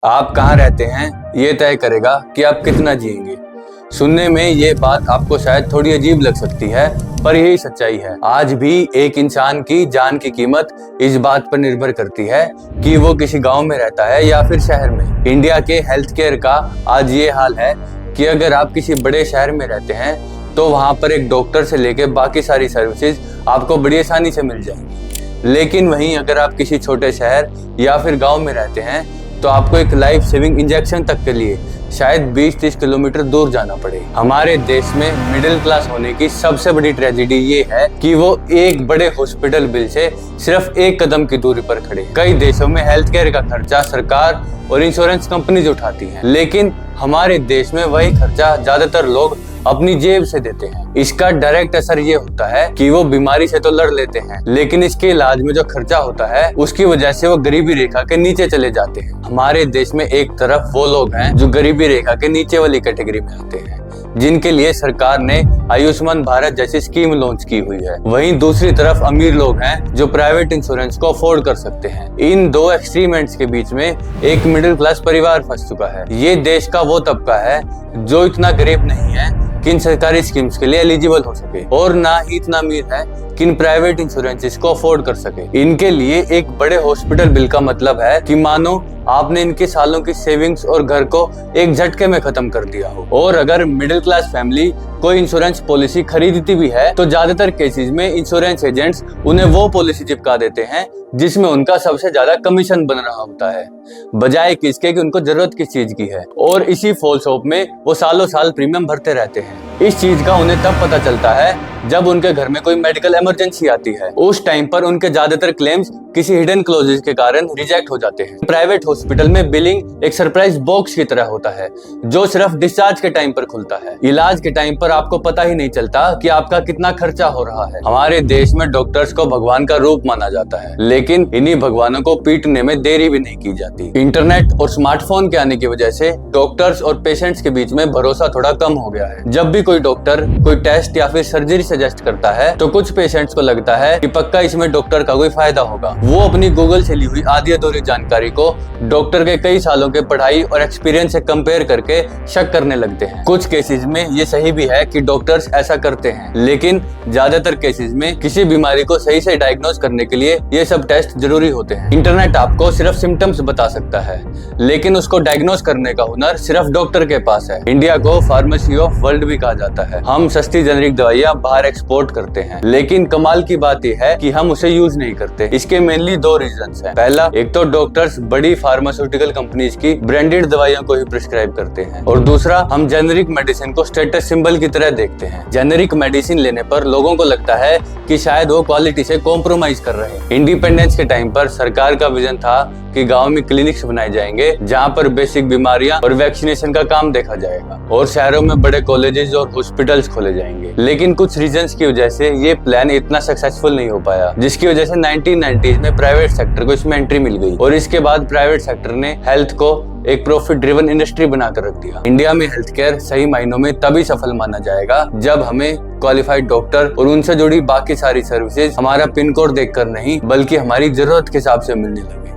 आप कहाँ रहते हैं ये तय करेगा कि आप कितना जिएंगे। सुनने में ये बात आपको शायद थोड़ी अजीब लग सकती है, पर यही सच्चाई है। आज भी एक इंसान की जान की कीमत इस बात पर निर्भर करती है कि वो किसी गांव में रहता है या फिर शहर में। इंडिया के हेल्थ केयर का आज ये हाल है कि अगर आप किसी बड़े शहर में रहते हैं तो वहां पर एक डॉक्टर से लेकर बाकी सारी सर्विसेज आपको बड़ी आसानी से मिल जाएंगी। लेकिन वहीं अगर आप किसी छोटे शहर या फिर गाँव में रहते हैं तो आपको एक लाइफ सेविंग इंजेक्शन तक के लिए शायद 20-30 किलोमीटर दूर जाना पड़े। हमारे देश में मिडिल क्लास होने की सबसे बड़ी ट्रेजेडी ये है कि वो एक बड़े हॉस्पिटल बिल से सिर्फ एक कदम की दूरी पर खड़े। कई देशों में हेल्थ केयर का खर्चा सरकार और इंश्योरेंस कंपनीज उठाती हैं, लेकिन हमारे देश में वही खर्चा ज्यादातर लोग अपनी जेब से देते हैं। इसका डायरेक्ट असर ये होता है कि वो बीमारी से तो लड़ लेते हैं, लेकिन इसके इलाज में जो खर्चा होता है उसकी वजह से वो गरीबी रेखा के नीचे चले जाते हैं। हमारे देश में एक तरफ वो लोग हैं जो गरीबी रेखा के नीचे वाली कैटेगरी में आते हैं, जिनके लिए सरकार ने आयुष्मान भारत जैसी स्कीम लॉन्च की हुई है। वहीं दूसरी तरफ अमीर लोग हैं जो प्राइवेट इंश्योरेंस को अफोर्ड कर सकते हैं। इन दो एक्सट्रीम एंड्स के बीच में एक मिडिल क्लास परिवार फंस चुका है। ये देश का वो तबका है जो इतना गरीब नहीं है कि इन सरकारी स्कीम्स के लिए एलिजिबल हो सके, और ना ही इतना अमीर है कि इन प्राइवेट इंश्योरेंसेस को अफोर्ड कर सके। इनके लिए एक बड़े हॉस्पिटल बिल का मतलब है कि मानो आपने इनके सालों की सेविंग्स और घर को एक झटके में खत्म कर दिया हो। और अगर मिडिल क्लास फैमिली कोई इंश्योरेंस पॉलिसी खरीदती भी है तो ज्यादातर केसेस में इंश्योरेंस एजेंट्स उन्हें वो पॉलिसी चिपका देते हैं जिसमें उनका सबसे ज्यादा कमीशन बन रहा होता है, बजाय किसके कि उनको जरूरत किस चीज की है। और इसी फॉल्स होप में वो सालों साल प्रीमियम भरते रहते हैं। इस चीज का उन्हें तब पता चलता है जब उनके घर में कोई मेडिकल इमरजेंसी आती है। उस टाइम पर उनके ज्यादातर क्लेम्स किसी हिडन क्लॉजेस के कारण रिजेक्ट हो जाते हैं। प्राइवेट हॉस्पिटल में बिलिंग एक सरप्राइज बॉक्स की तरह होता है जो सिर्फ डिस्चार्ज के टाइम पर खुलता है। इलाज के टाइम पर आपको पता ही नहीं चलता कि आपका कितना खर्चा हो रहा है। हमारे देश में डॉक्टर्स को भगवान का रूप माना जाता है, लेकिन इन्हीं भगवानों को पीटने में देरी भी नहीं की जाती। इंटरनेट और स्मार्टफोन के आने की वजह से डॉक्टर्स और पेशेंट्स के बीच में भरोसा थोड़ा कम हो गया है। जब भी कोई डॉक्टर कोई टेस्ट या फिर सर्जरी सजेस्ट करता है तो कुछ पेशेंट्स को लगता है कि पक्का इसमें डॉक्टर का कोई फायदा होगा। वो अपनी गूगल से ली हुई आधी अधूरी जानकारी को डॉक्टर के कई सालों के पढ़ाई और एक्सपीरियंस से कंपेयर करके शक करने लगते हैं। कुछ केसेस में ये सही भी है कि डॉक्टर्स ऐसा करते हैं, लेकिन ज्यादातर केसेस में किसी बीमारी को सही से डायग्नोज करने के लिए ये सब टेस्ट जरूरी होते हैं। इंटरनेट आपको सिर्फ सिम्टम्स बता सकता है, लेकिन उसको डायग्नोज करने का हुनर सिर्फ डॉक्टर के पास है। इंडिया को फार्मेसी ऑफ वर्ल्ड भी कहा जाता है। हम सस्ती जेनेरिक दवाइयां बाहर एक्सपोर्ट करते हैं, लेकिन कमाल की बात यह है कि हम उसे यूज नहीं करते। इसके मेनली दो रीजंस हैं। पहला, एक तो डॉक्टर्स बड़ी फार्मास्यूटिकल कंपनीज की ब्रांडेड दवाइयों को ही प्रिस्क्राइब करते हैं, और दूसरा, हम जेनेरिक मेडिसिन को स्टेटस सिंबल की तरह देखते हैं। जेनेरिक मेडिसिन लेने पर लोगों को लगता है कि शायद वो क्वालिटी से कॉम्प्रोमाइज कर रहे हैं। इंडिपेंडेंस के टाइम पर सरकार का विजन था कि गांव में क्लिनिक्स बनाए जाएंगे जहां पर बेसिक बीमारियां और वैक्सीनेशन का काम देखा जाएगा, और शहरों में बड़े कॉलेजेस और हॉस्पिटल्स खोले जाएंगे। लेकिन कुछ रीजंस की वजह से ये प्लान इतना सक्सेसफुल नहीं हो पाया, जिसकी वजह से 1990s में प्राइवेट सेक्टर को इसमें एंट्री मिल गई, और इसके बाद प्राइवेट सेक्टर ने हेल्थ को एक प्रॉफिट ड्रिवन इंडस्ट्री बनाकर रख दिया। इंडिया में हेल्थ केयर सही मायनों में तभी सफल माना जाएगा जब हमें क्वालिफाइड डॉक्टर और उनसे जुड़ी बाकी सारी सर्विसेज हमारा पिन कोड देखकर नहीं बल्कि हमारी जरूरत के हिसाब से मिलने लगे।